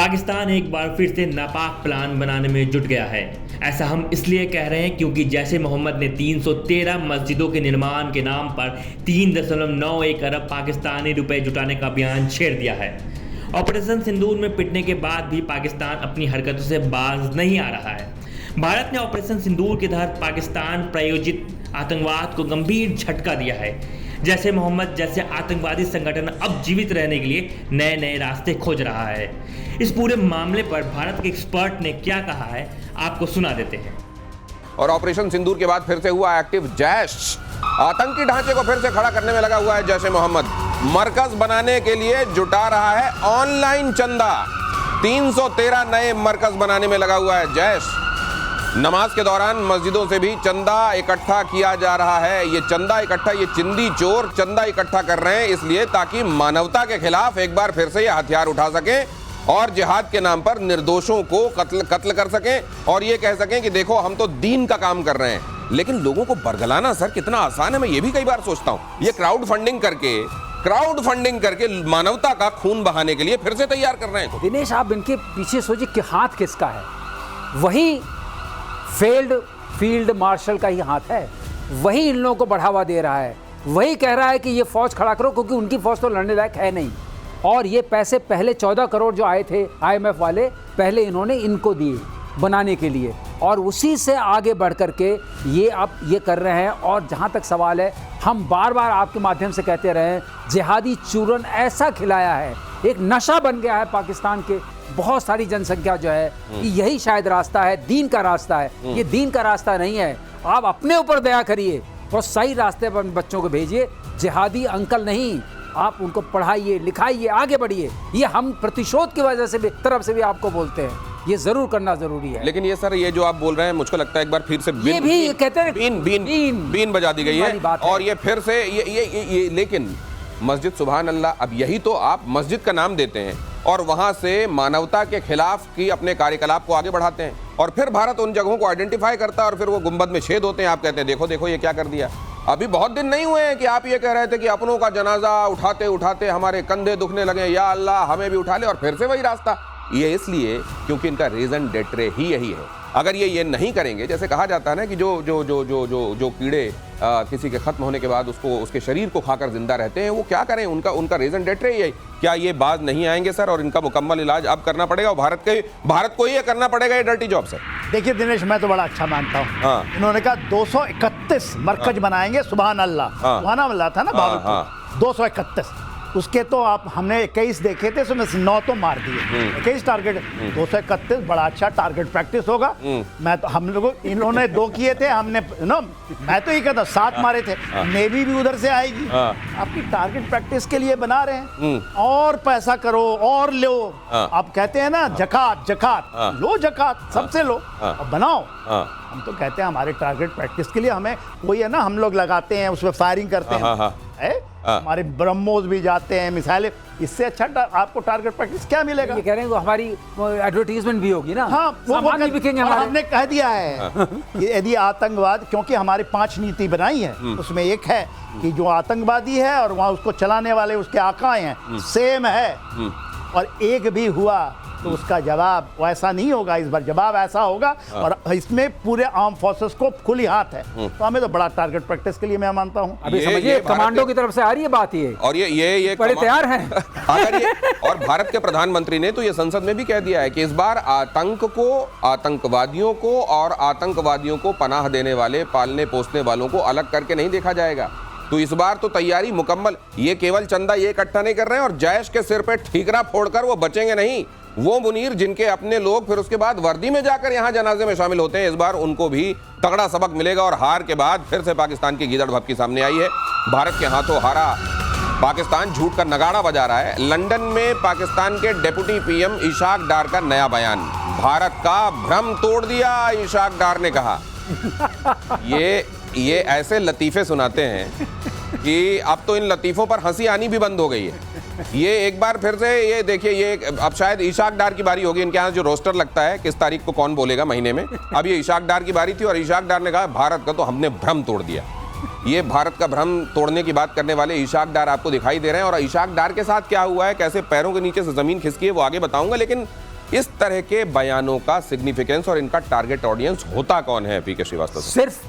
पाकिस्तान एक बार फिर से नापाक प्लान बनाने में जुट गया है। ऐसा हम इसलिए कह रहे हैं क्योंकि जैश ए मोहम्मद ने 313 मस्जिदों के निर्माण के नाम पर 3.91 अरब पाकिस्तानी रुपए जुटाने का अभियान छेड़ दिया है। ऑपरेशन सिंदूर में पिटने के बाद भी पाकिस्तान अपनी हरकतों से बाज नहीं आ रहा है। भारत ने ऑपरेशन सिंदूर के तहत पाकिस्तान प्रायोजित आतंकवाद को गंभीर झटका दिया है। जैश ए मोहम्मद जैसे आतंकवादी संगठन अब जीवित रहने के लिए नए नए रास्ते खोज रहा है। इस पूरे मामले पर भारत के एक्सपर्ट ने क्या कहा है, आपको सुना देते हैं। और ऑपरेशन सिंदूर के बाद फिर से हुआ एक्टिव जैश। आतंकी ढांचे को फिर से खड़ा करने में लगा हुआ है जैश ए मोहम्मद। मरकज बनाने के लिए जुटा रहा है ऑनलाइन चंदा। 313 नए मरकज बनाने में लगा हुआ है जैश। नमाज के दौरान मस्जिदों से भी चंदा इकट्ठा किया जा रहा है। ये चंदा इकट्ठा, ये चिंदी चोर चंदा इकट्ठा कर रहे हैं इसलिए ताकि मानवता के खिलाफ एक बार फिर से ये हथियार उठा सकें और जिहाद के नाम पर निर्दोषों को कत्ल कर सकें और ये कह सकें कि देखो हम तो दीन का काम कर रहे हैं। लेकिन लोगों को बरगलाना सर कितना आसान है, मैं ये भी कई बार सोचता हूं। ये क्राउड फंडिंग करके मानवता का खून बहाने के लिए फिर से तैयार कर रहे हैं। दिनेश, आप इनके पीछे सोचिए कि हाथ किसका है? वही फील्ड मार्शल का ही हाथ है। वही इन लोगों को बढ़ावा दे रहा है। वही कह रहा है कि ये फौज खड़ा करो क्योंकि उनकी फौज तो लड़ने लायक है नहीं। और ये पैसे पहले 14 करोड़ जो आए थे IMF वाले, पहले इन्होंने इनको दिए बनाने के लिए और उसी से आगे बढ़ करके ये अब ये कर रहे हैं। और जहाँ तक सवाल है, हम बार बार आपके माध्यम से कहते रहे हैं, जिहादी चूरन ऐसा खिलाया है, एक नशा बन गया है पाकिस्तान के बहुत सारी जनसंख्या जो है कि यही शायद रास्ता है, दीन का रास्ता है। ये दीन का रास्ता नहीं है। आप अपने ऊपर दया करिए और सही रास्ते पर बच्चों को भेजिए। जिहादी अंकल नहीं, आप उनको पढ़ाइए, लिखाइए, आगे बढ़िए। ये हम प्रतिशोध की वजह से भी तरफ से भी आपको बोलते हैं, ये जरूर करना जरूरी है। लेकिन ये सर, ये जो आप बोल रहे हैं, मुझको लगता है एक बार फिर से ये भी कहते हैं बीन बजा दी गई है और ये फिर से ये लेकिन मस्जिद, सुभान अल्लाह, अब यही तो आप मस्जिद का नाम देते हैं और वहां से मानवता के खिलाफ की अपने कार्यकलाप को आगे बढ़ाते हैं और फिर भारत उन जगहों को आइडेंटिफाई करता है और फिर वो गुंबद में छेद होते हैं। आप कहते हैं देखो देखो ये क्या कर दिया। अभी बहुत दिन नहीं हुए हैं कि आप ये कह रहे थे कि अपनों का जनाजा उठाते उठाते हमारे कंधे दुखने लगे, या अल्लाह हमें भी उठा ले, और फिर से वही रास्ता। ये इसलिए क्योंकि इनका रीजन डेट्रे ही यही है। अगर ये नहीं करेंगे, जैसे कहा जाता है ना कि जो कीड़े किसी के खत्म होने के बाद उसको उसके शरीर को खाकर जिंदा रहते हैं, वो क्या करें, उनका रीजन डेट्रे ही है। क्या ये बाज नहीं आएंगे सर? और इनका मुकम्मल इलाज अब करना पड़ेगा और भारत को ही करना पड़ेगा ये डर्टी जॉब सर। देखिए दिनेश, मैं तो बड़ा अच्छा मानता हूँ। हाँ। इन्होंने कहा 231 मरकज बनाएंगे, सुभान अल्लाह। सुभान अल्लाह था ना बाबू। 231 उसके तो हमने 21 देखे थे, उसमें 9 तो मार दिए। 21 टारगेट, 231 बड़ा अच्छा टारगेट प्रैक्टिस होगा। मैं तो हम लोगों, इन्होंने 2 किए थे, हमने मैं तो ये कहता 7 मारे थे। नेवी भी उधर से आएगी। आपकी टारगेट प्रैक्टिस के लिए बना रहे हैं और पैसा करो और लो। आप कहते हैं ना जकात लो, जकात सबसे लो और बनाओ। हम तो कहते हैं हमारे टारगेट प्रैक्टिस के लिए हमें कोई है ना, हम लोग लगाते हैं, उसमें फायरिंग करते हैं। हमारे ब्रह्मोस भी जाते हैं, मिसाइलें। इससे अच्छा आपको टारगेट प्रैक्टिस क्या मिलेगा? ये कह रहे हैं तो हमारी एडवर्टीजमेंट भी होगी ना। हाँ, वो बिकेंगे। हमने कह दिया है कि यदि आतंकवाद, क्योंकि हमारी 5 नीति बनाई है, उसमें एक है कि जो आतंकवादी है और वहाँ उसको चलाने वाले उसके आकाएं हैं, सेम है, और एक भी हुआ तो उसका जवाब वैसा नहीं होगा। इस बार जवाब ऐसा होगा और इसमें पूरे आर्म फोर्सेस को खुली हाथ है। तो हमें तो बड़ा टारगेट प्रैक्टिस के लिए मैं मानता हूं। अभी समझिए कमांडो की तरफ से आ रही है बात ये, और ये बड़े तैयार हैं। अगर ये, और भारत के प्रधानमंत्री ने तो ये संसद में भी कह दिया है कि इस बार आतंकवादियों को और आतंकवादियों को पनाह देने वाले, पालने पोसने वालों को अलग करके नहीं देखा जाएगा। तो इस बार तो तैयारी मुकम्मल। ये केवल चंदा ये इकट्ठा नहीं कर रहे हैं और जैश के सिर पे ठीकरा फोड़कर वो बचेंगे नहीं। वो मुनीर जिनके अपने लोग फिर उसके बाद वर्दी में जाकर यहाँ जनाजे में शामिल होते हैं, इस बार उनको भी तगड़ा सबक मिलेगा। और हार के बाद फिर से पाकिस्तान की गीदड़ भपकी सामने आई है। भारत के हाथों हारा पाकिस्तान झूठ का नगाड़ा बजा रहा है। लंदन में पाकिस्तान के डेप्यूटी PM इशाक डार का नया बयान, भारत का भ्रम तोड़ दिया, इशाक डार ने कहा। ये ऐसे लतीफ़े सुनाते हैं कि अब तो इन लतीफ़ों पर हंसी आनी भी बंद हो गई है। ये एक बार फिर से, ये देखिए, ये अब शायद इशाक डार की बारी होगी। इनके यहाँ जो रोस्टर लगता है किस तारीख को कौन बोलेगा महीने में, अब ये इशाक डार की बारी थी और इशाक डार ने कहा भारत का तो हमने भ्रम तोड़ दिया। ये भारत का भ्रम तोड़ने की बात करने वाले इशाक डार आपको दिखाई दे रहे हैं। और इशाक डार के साथ क्या हुआ है, कैसे पैरों के नीचे से ज़मीन खिसकी है, वो आगे बताऊंगा। लेकिन इस तरह के बयानों का सिग्निफिकेंस और इनका टारगेट ऑडियंस होता कौन है पीके श्रीवास्तव? सिर्फ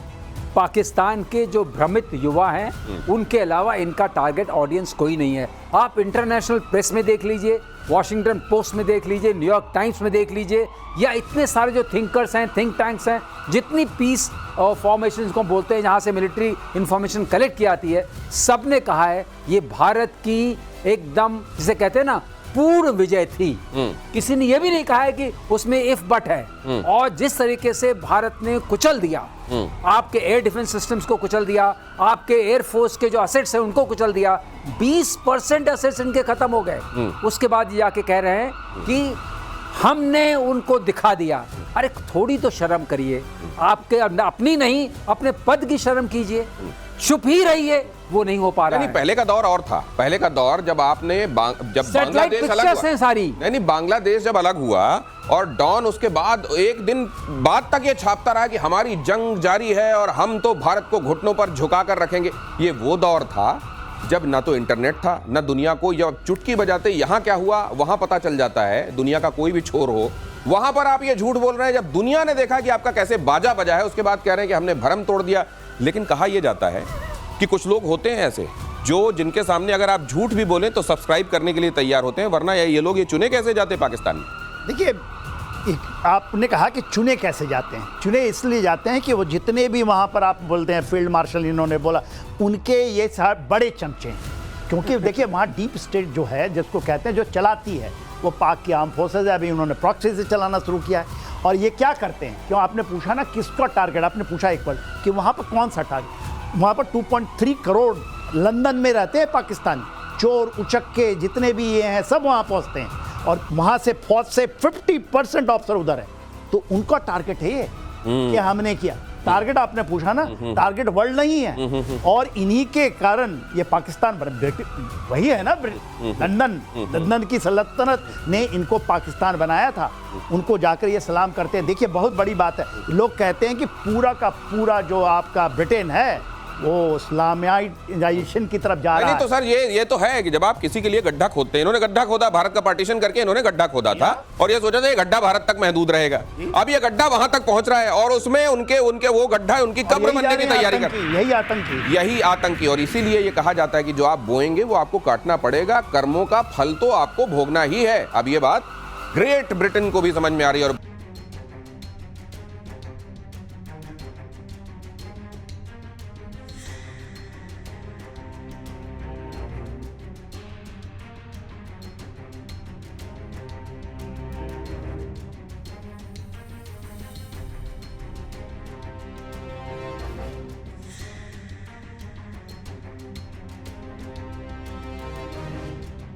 पाकिस्तान के जो भ्रमित युवा हैं उनके अलावा इनका टारगेट ऑडियंस कोई नहीं है। आप इंटरनेशनल प्रेस में देख लीजिए, वॉशिंगटन पोस्ट में देख लीजिए, न्यूयॉर्क टाइम्स में देख लीजिए, या इतने सारे जो थिंकर्स हैं, थिंक टैंक्स हैं, जितनी पीस फॉर्मेशन को बोलते हैं जहाँ से मिलिट्री इंफॉर्मेशन कलेक्ट की आती है, सब ने कहा है ये भारत की एकदम जिसे कहते हैं ना पूर्ण विजय थी। किसी ने यह भी नहीं कहा है कि उसमें इफ बट है। और जिस तरीके से भारत ने कुचल दिया, आपके एयर डिफेंस सिस्टम्स को कुचल दिया, आपके एयरफोर्स के जो असेट्स हैं उनको कुचल दिया, 20% असेट्स इनके खत्म हो गए। उसके बाद ये जाके कह रहे हैं कि हमने उनको दिखा दिया। अरे थोड़ी तो शर्म करिए, आपके अपनी नहीं अपने पद की शर्म कीजिए। चुप ही रहिए, वो नहीं हो पा रहा है। पहले का दौर और था। पहले का दौर जब आपने जब बांग्लादेश अलग हुआ, सारी नहीं बांग्लादेश जब अलग हुआ और डॉन उसके बाद एक दिन बाद तक ये छापता रहा कि हमारी जंग जारी है और हम तो भारत को घुटनों पर झुका कर रखेंगे। ये वो दौर था जब ना तो इंटरनेट था ना दुनिया को, जब चुटकी बजाते यहाँ क्या हुआ वहां पता चल जाता है, दुनिया का कोई भी छोर हो। वहां पर आप ये झूठ बोल रहे हैं। जब दुनिया ने देखा कि आपका कैसे बाजा बजा है, उसके बाद कह रहे हैं कि हमने भरम तोड़ दिया। लेकिन कहा यह जाता है कि कुछ लोग होते हैं ऐसे जो जिनके सामने अगर आप झूठ भी बोलें तो सब्सक्राइब करने के लिए तैयार होते हैं, वरना ये लोग ये चुने कैसे जाते पाकिस्तान में? देखिए, आपने कहा कि चुने कैसे जाते हैं। चुने इसलिए जाते हैं कि वो जितने भी वहाँ पर आप बोलते हैं फील्ड मार्शल इन्होंने बोला, उनके ये सारे बड़े चमचे हैं। क्योंकि देखिए वहाँ डीप स्टेट जो है, जिसको कहते हैं, जो चलाती है, वो पाक की आर्म फोर्सेज है। अभी उन्होंने प्रॉक्सी से चलाना शुरू किया है। और ये क्या करते हैं, क्यों आपने पूछा ना किसका टारगेट, आपने पूछा एक बार कि वहाँ पर कौन सा टारगेट। वहाँ पर 2.3 करोड़ लंदन में रहते हैं पाकिस्तानी, चोर उचक्के जितने भी ये हैं सब वहाँ पहुँचते हैं। और वहाँ से फौज से 50% ऑफिसर उधर है। तो उनका टारगेट है ये कि हमने किया। टारगेट आपने पूछा ना, टारगेट वर्ल्ड नहीं है। और इन्हीं के कारण ये पाकिस्तान वही है ना, लंदन की सल्तनत ने इनको पाकिस्तान बनाया था। उनको जाकर ये सलाम करते हैं। देखिए बहुत बड़ी बात है। लोग कहते हैं कि पूरा का पूरा जो आपका ब्रिटेन है वो इस्लामाइजेशन की तरफ जा रहा है। तो सर ये तो है कि जब आप किसी के लिए गड्ढा खोदते हैं, इन्होंने गड्ढा खोदा, भारत का पार्टीशन करके इन्होंने गड्ढा खोदा था और ये सोचा था ये गड्ढा भारत तक महदूद रहेगा। अब ये गड्ढा वहां तक पहुंच रहा है और उसमें उनके वो गड्ढा उनकी कब्र बनने की तैयारी कर, यही आतंकी। और इसीलिए ये कहा जाता है कि जो आप बोएंगे वो आपको काटना पड़ेगा, कर्मों का फल तो आपको भोगना ही है। अब ये बात ग्रेट ब्रिटेन को भी समझ में आ रही है। और